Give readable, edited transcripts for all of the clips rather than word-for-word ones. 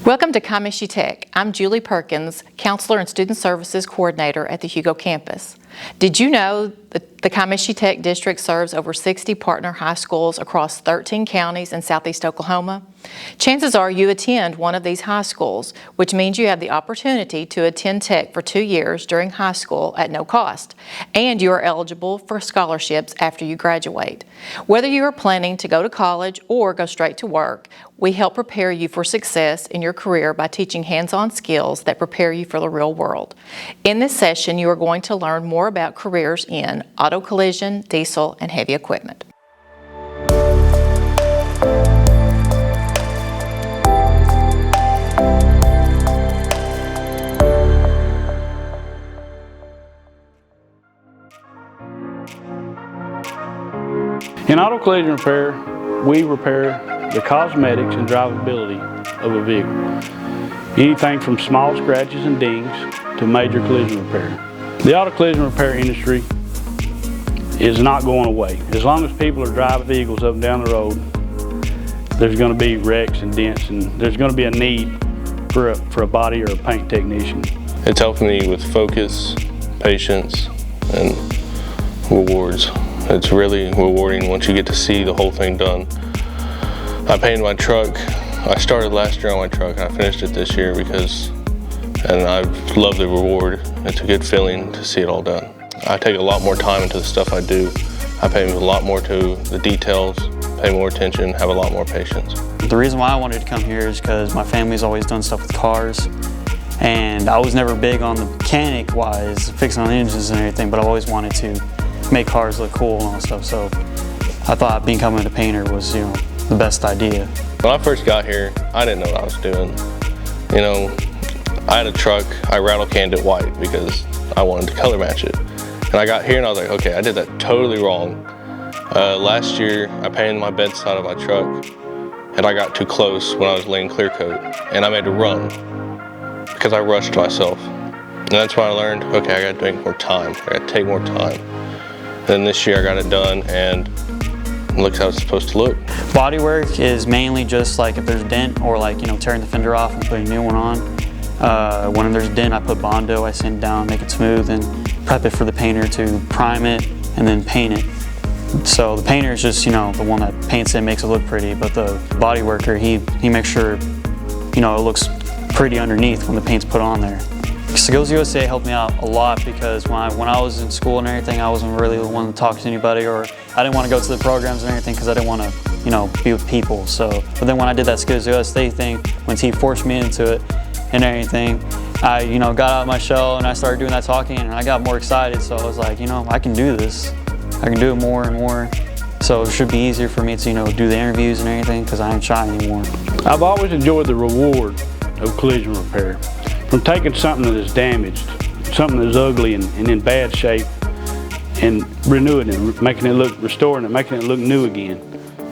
Welcome to Kiamichi Tech. I'm Julie Perkins, Counselor and Student Services Coordinator at the Hugo campus. Did you know that the Kiamichi Tech District serves over 60 partner high schools across 13 counties in southeast Oklahoma? Chances are you attend one of these high schools, which means you have the opportunity to attend Tech for 2 years during high school at no cost, and you are eligible for scholarships after you graduate. Whether you are planning to go to college or go straight to work, we help prepare you for success in your career by teaching hands-on skills that prepare you for the real world. In this session, you are going to learn more about careers in auto collision, diesel, and heavy equipment. In auto collision repair, we repair the cosmetics and drivability of a vehicle. Anything from small scratches and dings to major collision repair. The auto collision repair industry is not going away. As long as people are driving vehicles up and down the road, there's going to be wrecks and dents, and there's going to be a need for a body or a paint technician. It's helped me with focus, patience, and rewards. It's really rewarding once you get to see the whole thing done. I painted my truck. I started last year on my truck and I finished it this year and I love the reward. It's a good feeling to see it all done. I take a lot more time into the stuff I do. I pay a lot more to the details, pay more attention, have a lot more patience. The reason why I wanted to come here is because my family's always done stuff with cars, and I was never big on the mechanic-wise, fixing on engines and everything, but I always wanted to make cars look cool and all that stuff, so I thought becoming a painter was, the best idea. When I first got here, I didn't know what I was doing. I had a truck, I rattle canned it white because I wanted to color match it. And I got here and I was like, okay, I did that totally wrong. Last year, I painted my bedside of my truck and I got too close when I was laying clear coat and I made a run because I rushed myself. And that's when I learned, okay, I gotta take more time. I gotta take more time. Then this year I got it done and it looks how it's supposed to look. Body work is mainly just like if there's a dent or tearing the fender off and putting a new one on. When there's a dent, I put Bondo, I sand it down, make it smooth, and prep it for the painter to prime it and then paint it. So the painter is just, the one that paints it, makes it look pretty, but the body worker, he makes sure, it looks pretty underneath when the paint's put on there. Skills USA helped me out a lot because when I was in school and everything, I wasn't really the one to talk to anybody, or I didn't want to go to the programs and everything because I didn't want to, be with people. But then when I did that Skills USA thing, when he forced me into it and everything, I, got out of my shell and I started doing that talking and I got more excited. So I was like, I can do this. I can do it more and more. So it should be easier for me to, do the interviews and everything because I ain't shy anymore. I've always enjoyed the reward of collision repair. From taking something that is damaged, something that is ugly and in bad shape, and renewing it, restoring it, making it look new again.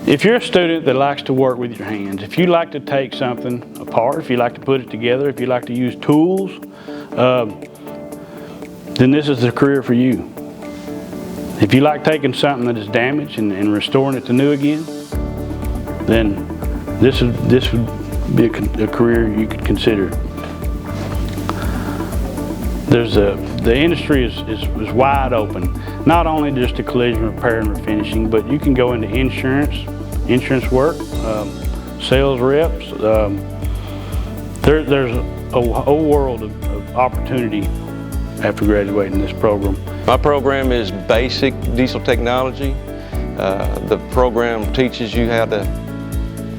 If you're a student that likes to work with your hands, if you like to take something apart, if you like to put it together, if you like to use tools, then this is the career for you. If you like taking something that is damaged and restoring it to new again, then this would be a career you could consider. The industry is wide open, not only just to collision repair and refinishing, but you can go into insurance work, sales reps. There's a whole world of opportunity after graduating this program. My program is basic diesel technology. The program teaches you how to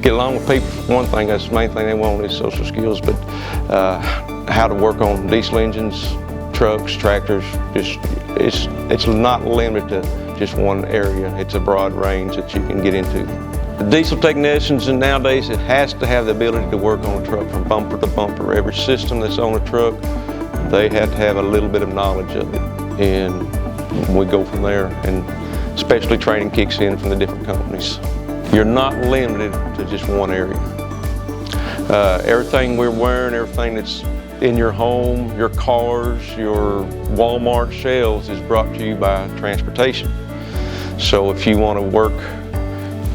get along with people. One thing, that's the main thing they want is social skills, but how to work on diesel engines, trucks, tractors. It's not limited to just one area. It's a broad range that you can get into. The diesel technicians, and nowadays it has to have the ability to work on a truck from bumper to bumper. Every system that's on a truck, they have to have a little bit of knowledge of it, and we go from there. And especially training kicks in from the different companies. You're not limited to just one area. Everything we're wearing, everything that's in your home, your cars, your Walmart shelves is brought to you by transportation. So if you want to work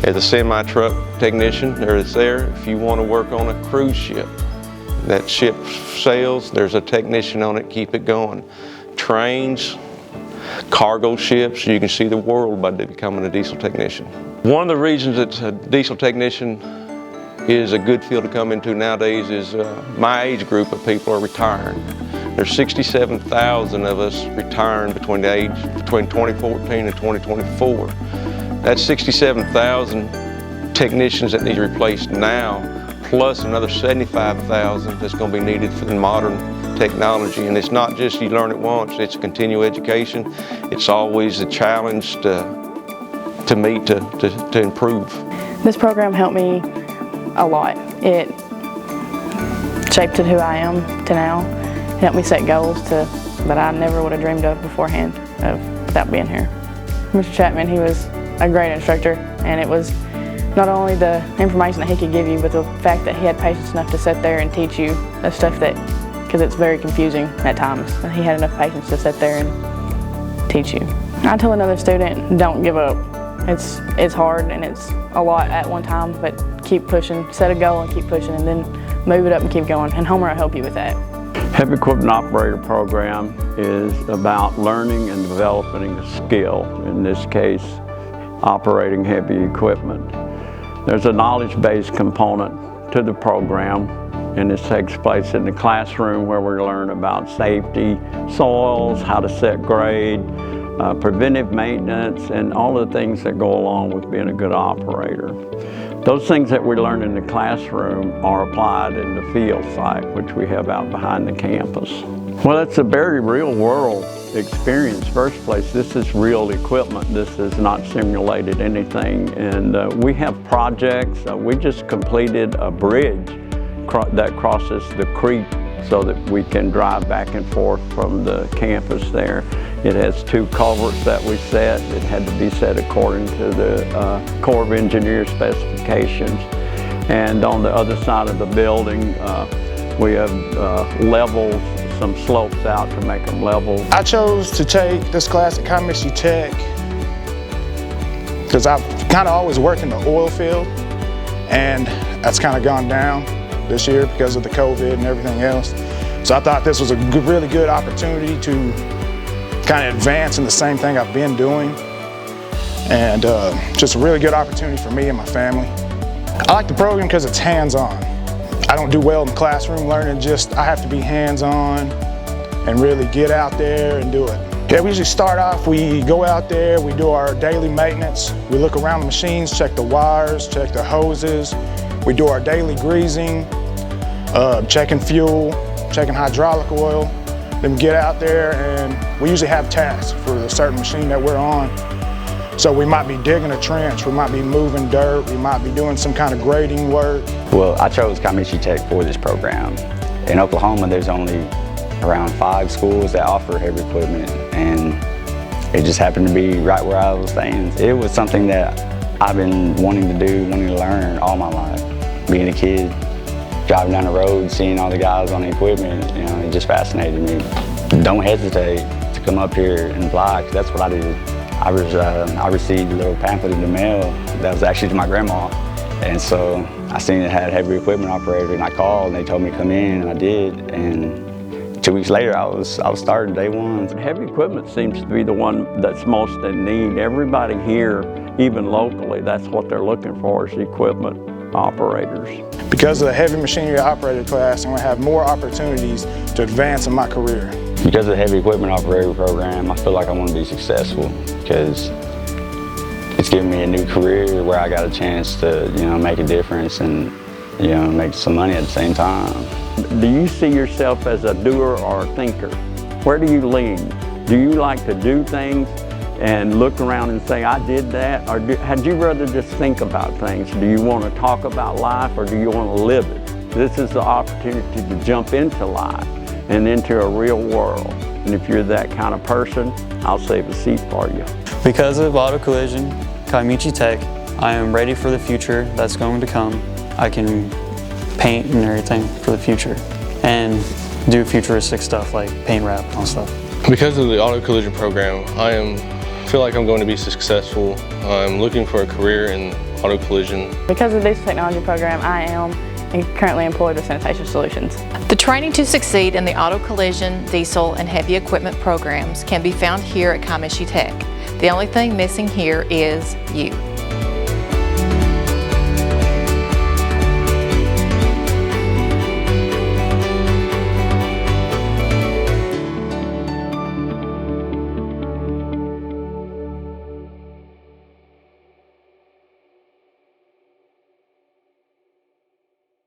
as a semi-truck technician, there it's there. If you want to work on a cruise ship, That ship sails, there's a technician on it, keep it going. Trains, cargo ships, you can see the world by becoming a diesel technician. One of the reasons that a diesel technician is a good field to come into nowadays is my age group of people are retiring. There's 67,000 of us retiring between 2014 and 2024. That's 67,000 technicians that need replaced now, plus another 75,000 that's going to be needed for the modern technology. And it's not just you learn it once, it's a continual education. It's always a challenge to meet, to improve. This program helped me a lot. It shaped who I am to now. It helped me set goals that I never would have dreamed of beforehand without being here. Mr. Chapman, he was a great instructor, and it was not only the information that he could give you, but the fact that he had patience enough to sit there and teach you the stuff because it's very confusing at times, and he had enough patience to sit there and teach you. I tell another student, don't give up. It's hard and it's a lot at one time, but keep pushing, set a goal and keep pushing, and then move it up and keep going, and Homer will help you with that. Heavy Equipment Operator Program is about learning and developing a skill, in this case, operating heavy equipment. There's a knowledge-based component to the program, and this takes place in the classroom where we learn about safety, soils, how to set grade, preventive maintenance, and all the things that go along with being a good operator. Those things that we learn in the classroom are applied in the field site, which we have out behind the campus. Well, it's a very real world experience. First place, this is real equipment. This is not simulated anything. And we have projects. We just completed a bridge that crosses the creek so that we can drive back and forth from the campus there. It has 2 culverts that we set. It had to be set according to the Corps of Engineers specifications. And on the other side of the building, we have leveled some slopes out to make them level. I chose to take this class at Kiamichi Tech because I've kind of always worked in the oil field, and that's kind of gone down this year because of the COVID and everything else. So I thought this was a really good opportunity to kind of advance in the same thing I've been doing, and just a really good opportunity for me and my family. I like the program because it's hands-on. I don't do well in the classroom learning, I have to be hands-on and really get out there and do it. Yeah, we usually start off, we go out there, we do our daily maintenance, we look around the machines, check the wires, check the hoses, we do our daily greasing, checking fuel, checking hydraulic oil. Then we get out there and we usually have tasks for the certain machine that we're on. So we might be digging a trench, we might be moving dirt, we might be doing some kind of grading work. Well, I chose Kiamichi Tech for this program. In Oklahoma, there's only around 5 schools that offer heavy equipment, and it just happened to be right where I was staying. It was something that I've been wanting to do, wanting to learn all my life. Being a kid, driving down the road, seeing all the guys on the equipment, it just fascinated me. Don't hesitate to come up here and apply, because that's what I did. I received a little pamphlet in the mail that was actually to my grandma. And so I seen it had heavy equipment operator, and I called and they told me to come in, and I did. And 2 weeks later, I was started day one. Heavy equipment seems to be the one that's most in need. Everybody here, even locally, that's what they're looking for, is equipment operators. Because of the heavy machinery operator class, I'm going to have more opportunities to advance in my career. Because of the heavy equipment operator program, I feel like I want to be successful, because it's given me a new career where I got a chance to, make a difference and, make some money at the same time. Do you see yourself as a doer or a thinker? Where do you lean? Do you like to do things and look around and say, I did that? Or had you rather just think about things? Do you want to talk about life, or do you want to live it? This is the opportunity to jump into life and into a real world. And if you're that kind of person, I'll save a seat for you. Because of auto collision, Kiamichi Tech, I am ready for the future that's going to come. I can paint and everything for the future and do futuristic stuff like paint wrap and all stuff. Because of the auto collision program, I feel like I'm going to be successful. I'm looking for a career in auto collision. Because of this technology program, I am currently employed with Sanitation Solutions. The training to succeed in the auto collision, diesel, and heavy equipment programs can be found here at Kiamichi Tech. The only thing missing here is you.